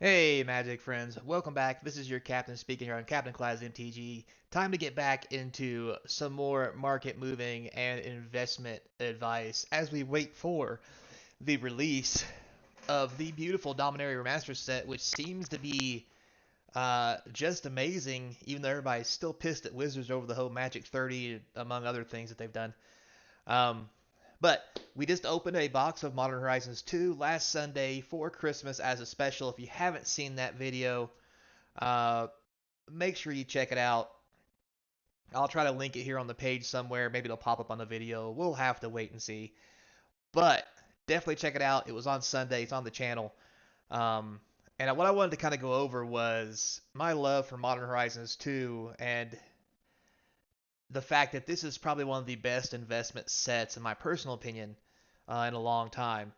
Hey, Magic friends, welcome back. This is your captain speaking here on Captain Class MTG. Time to get back into some more market moving and investment advice as we wait for the release of the beautiful Dominaria Remastered set, which seems to be just amazing, even though everybody's still pissed at Wizards over the whole Magic 30, among other things that they've done. Um, but we just opened a box of Modern Horizons 2 last Sunday for Christmas as a special. If you haven't seen that video, uh, make sure you check it out. I'll try to link it here on the page somewhere. Maybe it'll pop up on the video. We'll have to wait and see. But definitely check it out. It was on Sunday. It's on the channel. And what I wanted to kind of go over was my love for Modern Horizons 2 and the fact that this is probably one of the best investment sets, in my personal opinion, in a long time.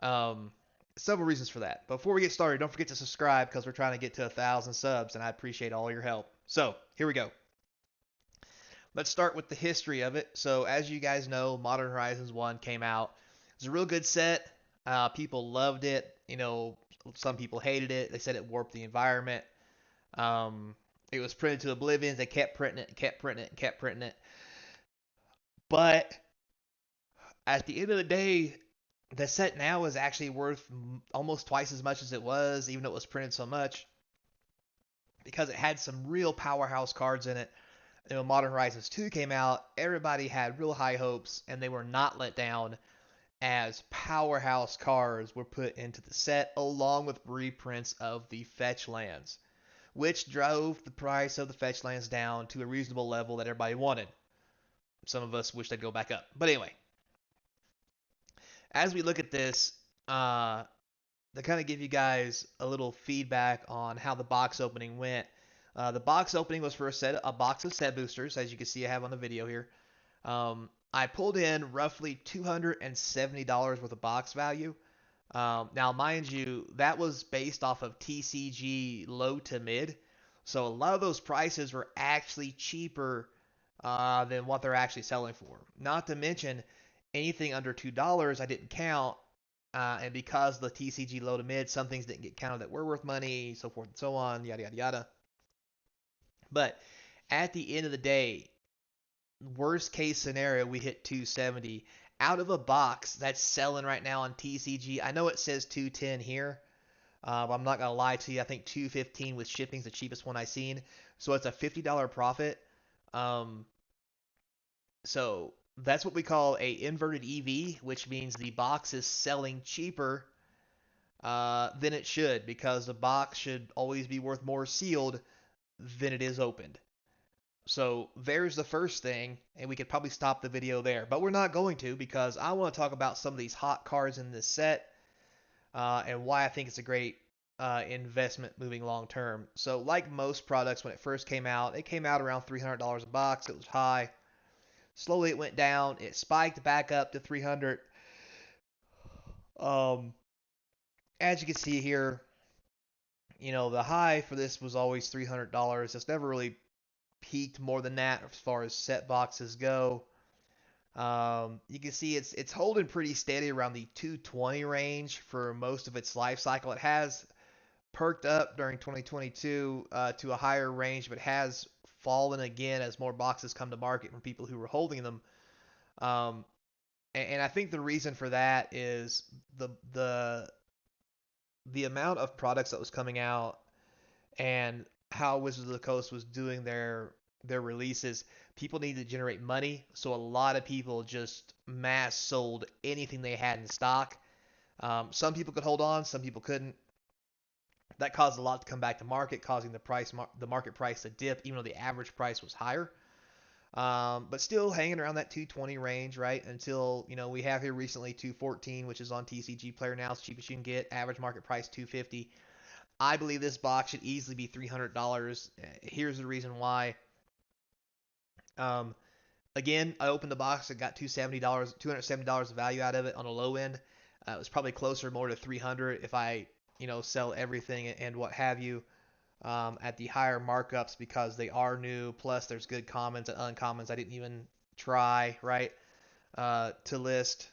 Um, Several reasons for that. Before we get started, don't forget to subscribe because we're trying to get to 1,000 subs, and I appreciate all your help. So here we go. Let's start with the history of it. So as you guys know, Modern Horizons 1 came out. It's a real good set. People loved it. Some people hated it. They said it warped the environment. Um, it was printed to oblivion. They kept printing it, and kept printing it, and kept printing it. But at the end of the day, the set now is actually worth almost twice as much as it was, even though it was printed so much, because it had some real powerhouse cards in it. When Modern Horizons 2 came out, everybody had real high hopes, and they were not let down as powerhouse cards were put into the set, along with reprints of the fetch lands, which drove the price of the fetch lands down to a reasonable level that everybody wanted. Some of us wish they'd go back up. But anyway, as we look at this, to kind of give you guys a little feedback on how the box opening went. The box opening was for a box of set boosters, as you can see I have on the video here. I pulled in roughly $270 worth of box value. Now, mind you, that was based off of TCG low to mid, so a lot of those prices were actually cheaper than what they're actually selling for. Not to mention, anything under $2 I didn't count, and because the TCG low to mid, some things didn't get counted that were worth money, so forth and so on, yada yada yada. But at the end of the day, worst case scenario, we hit 270 out of a box that's selling right now on TCG. I know it says 210 here, but I'm not gonna lie to you. I think 215 with shipping is the cheapest one I seen, so it's a $50 profit. Um, so that's what we call a inverted EV, which means the box is selling cheaper than it should, because the box should always be worth more sealed than it is opened. So there's the first thing, and we could probably stop the video there, but we're not going to, because I want to talk about some of these hot cards in this set, and why I think it's a great investment moving long term. So like most products, when it first came out, it came out around $300 a box. It was high. Slowly it went down. It spiked back up to 300. Um, as you can see here, the high for this was always $300. It's never really peaked more than that as far as set boxes go. You can see it's holding pretty steady around the 220 range for most of its life cycle. It has perked up during 2022 to a higher range, but has fallen again as more boxes come to market from people who were holding them. Um, and I think the reason for that is the amount of products that was coming out and how Wizards of the Coast was doing their releases. People need to generate money, so a lot of people just mass sold anything they had in stock. Some people could hold on, some people couldn't. That caused a lot to come back to market, causing the market price to dip, even though the average price was higher. But still hanging around that 220 range, right? Until we have here recently 214, which is on TCG Player now, it's the cheapest you can get. Average market price 250. I believe this box should easily be $300. Here's the reason why. Um, Again, I opened the box and got $270 of value out of it on a low end. It was probably closer more to 300 if I, sell everything and what have you at the higher markups, because they are new. Plus, there's good commons and uncommons I didn't even try, right, to list.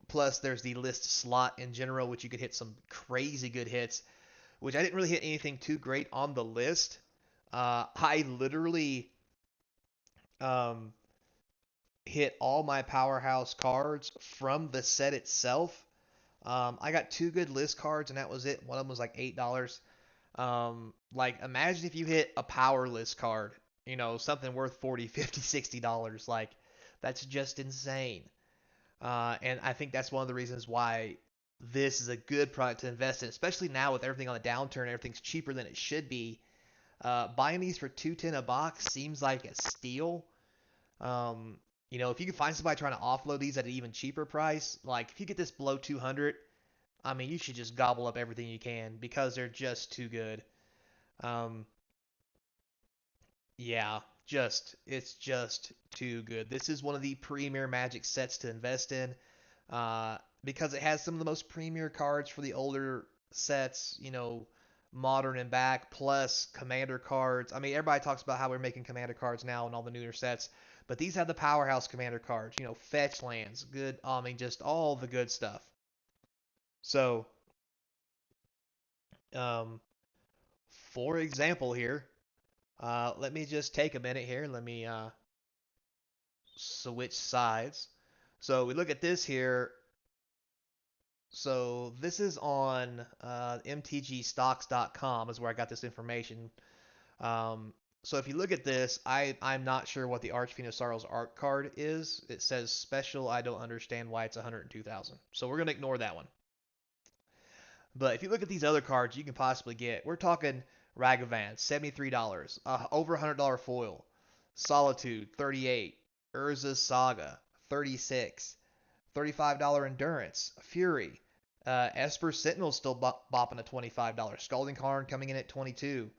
Plus, there's the list slot in general, which you could hit some crazy good hits. which I didn't really hit anything too great on the list. I literally um, hit all my powerhouse cards from the set itself. I got two good list cards, and that was it. One of them was like $8. Like imagine if you hit a power list card, something worth 40, 50, $60. Like that's just insane. And I think that's one of the reasons why this is a good product to invest in, especially now with everything on the downturn. Everything's cheaper than it should be. Buying these for 210 a box seems like a steal. Um, if you can find somebody trying to offload these at an even cheaper price, like if you get this below 200, I mean, you should just gobble up everything you can because they're just too good. Um, yeah, it's just too good. This is one of the premier Magic sets to invest in, because it has some of the most premier cards for the older sets, modern and back, plus commander cards. I mean, everybody talks about how we're making commander cards now and all the newer sets, but these have the powerhouse commander cards, fetch lands, good, I mean, just all the good stuff. So, um, for example here, let me just take a minute here. Let me switch sides. So we look at this here. So this is on mtgstocks.com is where I got this information. Um, so if you look at this, I'm not sure what the Archfiend art card is. It says special. I don't understand why it's 102,000. So we're gonna ignore that one. But if you look at these other cards you can possibly get, we're talking Ragavan, $73, over $100 foil, Solitude, 38, Urza's Saga, 36, $35 Endurance, Fury, Esper Sentinel still bopping at $25, Scalding Karn coming in at 22,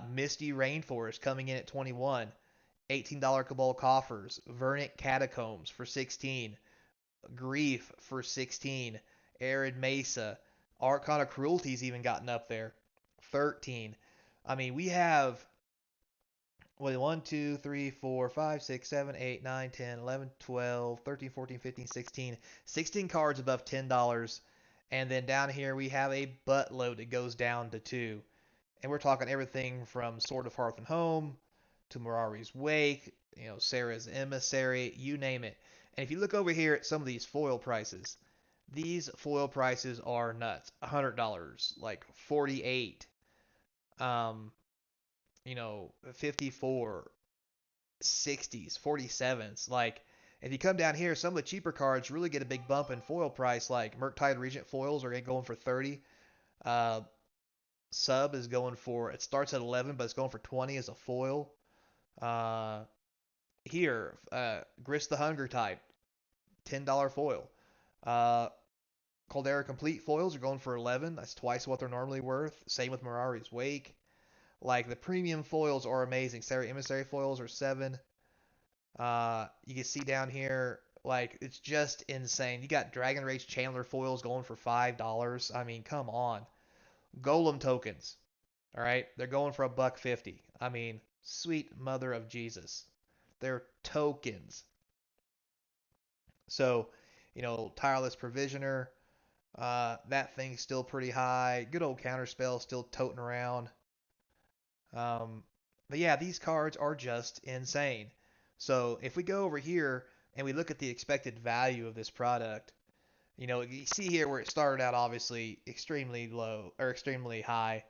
Misty Rainforest coming in at 21, $18 Cabal Coffers, Vernic Catacombs for 16, Grief for 16, Arid Mesa, Arcana Cruelty's even gotten up there, 13. I mean, we have 1, 2, 3, 4, 5, 6, 7, 8, 9, 10, 11, 12, 13, 14, 15, 16. 16 cards above $10. And then down here we have a buttload that goes down to 2. And we're talking everything from Sword of Hearth and Home to Mirari's Wake, Sarah's Emissary, you name it. And if you look over here at some of these foil prices, these foil prices are nuts. $100, like 48, um, 54, 60s, 47s. Like, if you come down here, some of the cheaper cards really get a big bump in foil price. Like Murktide Regent foils are going for 30. Uh, Sub is going for, it starts at 11, but it's going for 20 as a foil. Uh, Grist the Hunger type, $10 foil. Uh, Caldera Complete foils are going for 11. That's twice what they're normally worth. Same with Mirari's Wake. Like the premium foils are amazing. Sarah Emissary foils are 7. You can see down here, like it's just insane. You got Dragon Rage Chandler foils going for $5. I mean, come on. Golem tokens. All right, they're going for $1.50. I mean, sweet mother of Jesus. They're tokens. So, Tireless Provisioner, that thing's still pretty high. Good old Counterspell still toting around. But yeah, these cards are just insane. So if we go over here and we look at the expected value of this product, you see here where it started out obviously extremely low or extremely high.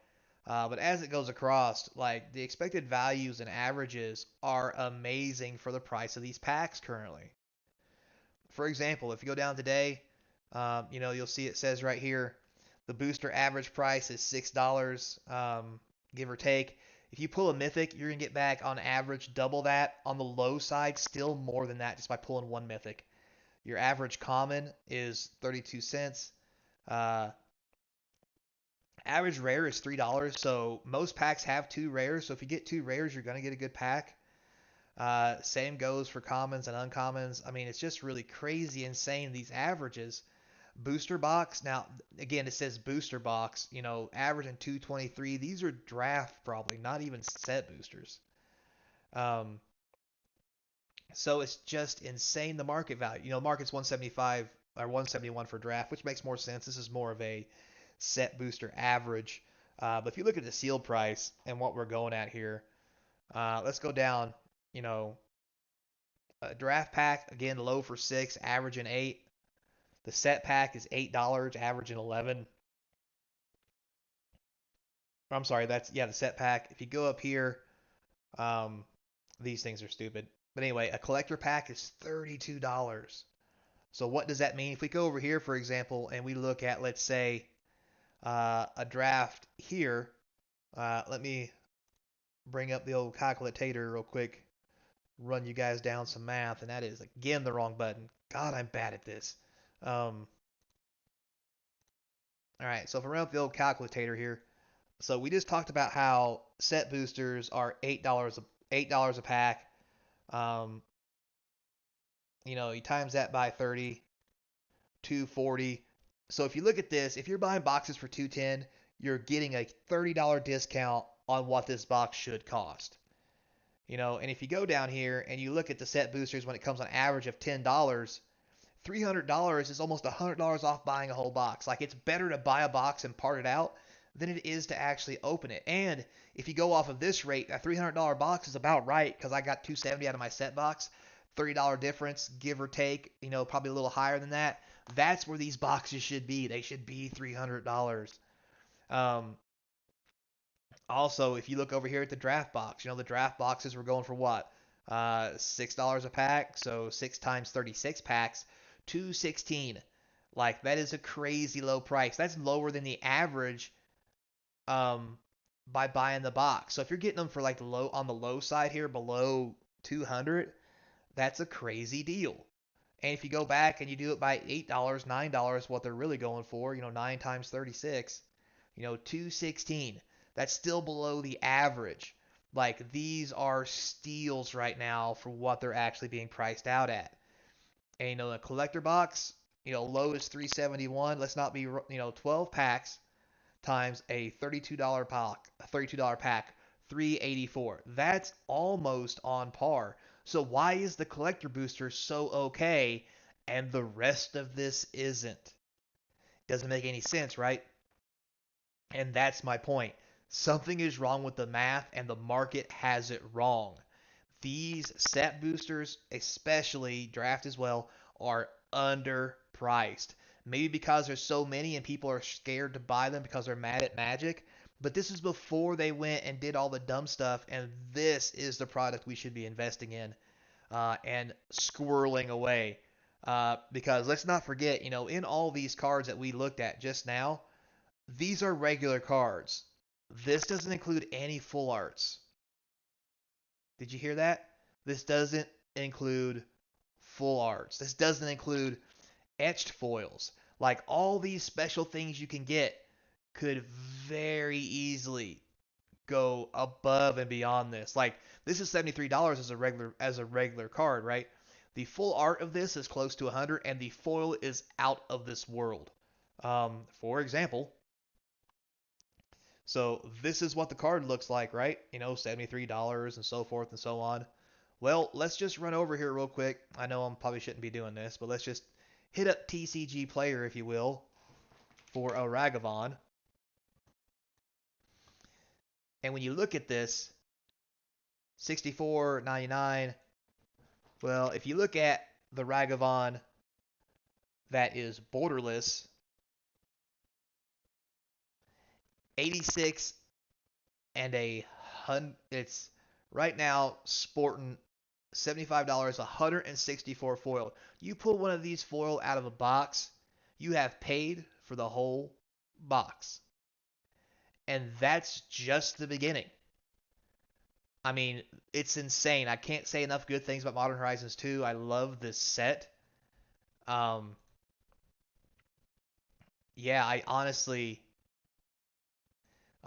But as it goes across, like the expected values and averages are amazing for the price of these packs currently. For example, if you go down today, you'll see it says right here, the booster average price is $6, give or take. If you pull a mythic, you're gonna get back on average double that. On the low side, still more than that just by pulling one mythic. Your average common is 32 cents. Uh, Average rare is $3, so most packs have 2 rares. So if you get 2 rares, you're gonna get a good pack. Same goes for commons and uncommons. I mean, it's just really crazy, insane, these averages. Booster box, now, again, it says booster box, averaging 223. These are draft probably, not even set boosters. Um, so it's just insane the market value. Market's 175 or 171 for draft, which makes more sense. This is more of a set booster average. But if you look at the sealed price and what we're going at here, let's go down. You know, draft pack again low for 6, averaging 8. The set pack is $8, averaging 11. I'm sorry, that's yeah the set pack. If you go up here, um, these things are stupid. But anyway, a collector pack is $32. So what does that mean? If we go over here, for example, and we look at, let's say, a draft here, let me bring up the old calculator real quick, run you guys down some math, and that is, again, the wrong button. God, I'm bad at this. All right, so if I run up the old calculator here, so we just talked about how set boosters are $8 a pack. Um, you times that by 30, 240. So if you look at this, if you're buying boxes for 210, you're getting a $30 discount on what this box should cost. And if you go down here and you look at the set boosters when it comes on average of $10, $300 is almost $100 off buying a whole box. Like, it's better to buy a box and part it out than it is to actually open it. And if you go off of this rate, a $300 box is about right because I got 270 out of my set box. $30 difference, give or take, probably a little higher than that. That's where these boxes should be. They should be $300. Um, Also, if you look over here at the draft box, the draft boxes were going for what? $6 a pack, so 6 times 36 packs, 216. Like, that is a crazy low price. That's lower than the average um by buying the box. So if you're getting them for like on the low side here, below 200, that's a crazy deal. And if you go back and you do it by $8, $9, what they're really going for, 9 times 36, 216. That's still below the average. Like, these are steals right now for what they're actually being priced out at. And the collector box, low is 371. Let's not be, 12 packs times a $32 pack, $32 pack, 384. That's almost on par. So why is the collector booster so okay and the rest of this isn't? Doesn't make any sense, right? And that's my point. Something is wrong with the math and the market has it wrong. These set boosters, especially draft as well, are underpriced. Maybe because there's so many and people are scared to buy them because they're mad at Magic. But this is before they went and did all the dumb stuff, and this is the product we should be investing in and squirreling away. Because let's not forget, in all these cards that we looked at just now, these are regular cards. This doesn't include any full arts. Did you hear that? This doesn't include full arts. This doesn't include etched foils. Like, all these special things you can get could very easily go above and beyond this. Like, this is $73 as a regular card, right? The full art of this is close to 100 and the foil is out of this world. For example, so this is what the card looks like, right? $73 and so forth and so on. Well, let's just run over here real quick. I know I probably shouldn't be doing this, but let's just hit up TCG Player, if you will, for a Ragavan. And when you look at this, $64.99. Well, if you look at the Ragavan that is borderless, 86 and it's right now sporting $75, 164 foil. You pull one of these foil out of a box, you have paid for the whole box. And that's just the beginning. I mean, it's insane. I can't say enough good things about Modern Horizons 2. I love this set. Um, yeah, I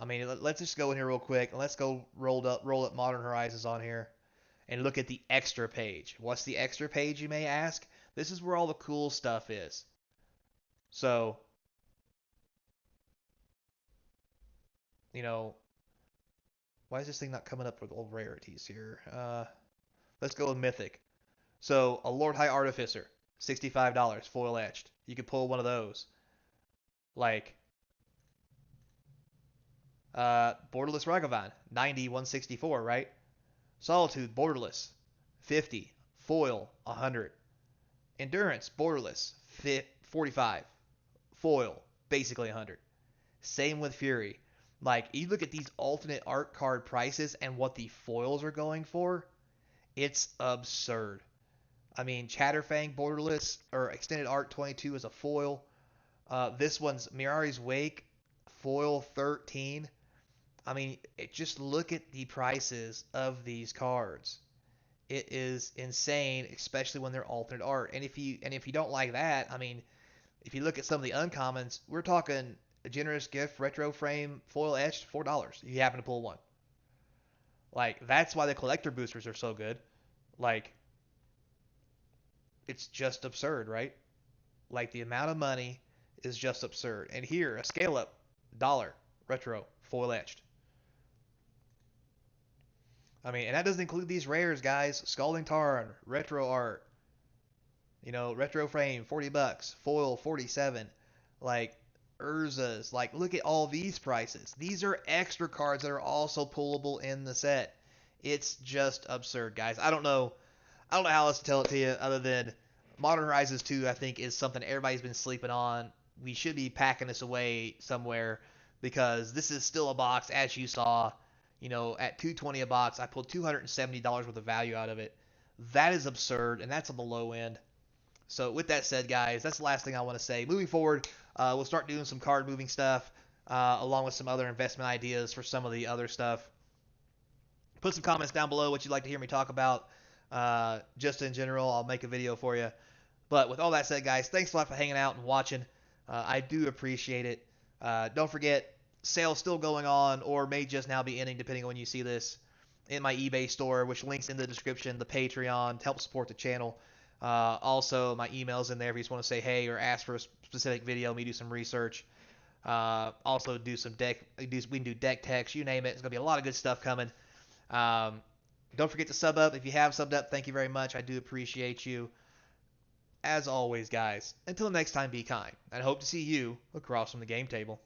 mean, let's just go in here real quick and let's go roll up Modern Horizons on here and look at the extra page. What's the extra page, you may ask? This is where all the cool stuff is. So, you know, why is this thing not coming up with old rarities here? Let's go with Mythic. So, a Lord High Artificer, $65, foil etched. You could pull one of those. Like, Borderless Ragavan, 90, 164, right? Solitude, borderless, 50. Foil, 100. Endurance, borderless, 45. Foil, basically 100. Same with Fury. Like, you look at these alternate art card prices and what the foils are going for, it's absurd. I mean, Chatterfang borderless or extended art 22 is a foil. This one's Mirari's Wake foil 13. I mean, just look at the prices of these cards. It is insane, especially when they're alternate art. And if you don't like that, I mean, if you look at some of the uncommons, we're talking a generous gift retro frame foil etched $4 if you happen to pull one. Like that's why the collector boosters are so good. Like it's just absurd, right? Like the amount of money is just absurd. And here, a scale up dollar retro foil etched. I mean, and that doesn't include these rares, guys. Scalding Tarn, retro art, retro frame, $40, foil 47. Like Urza's, like look at all these prices. These are extra cards that are also pullable in the set. It's just absurd, guys. I don't know how else to tell it to you other than Modern Horizons 2 I think is something everybody's been sleeping on. We should be packing this away somewhere because this is still a box as you saw, at 220 a box. I pulled $270 worth of value out of it. That is absurd and that's on the low end. So with that said, guys, that's the last thing I want to say. Moving forward, we'll start doing some card moving stuff along with some other investment ideas for some of the other stuff. Put some comments down below what you'd like to hear me talk about. Just in general, I'll make a video for you. But with all that said, guys, thanks a lot for hanging out and watching. I do appreciate it. Don't forget, sale's still going on or may just now be ending depending on when you see this in my eBay store, which links in the description, the Patreon to help support the channel. Also, my email's in there if you just want to say hey or ask for a specific video, me do some research. Also, do some we can do deck techs, you name it. There's going to be a lot of good stuff coming. Don't forget to sub up. If you have subbed up, thank you very much. I do appreciate you. As always, guys, until next time, be kind. And I hope to see you across from the game table.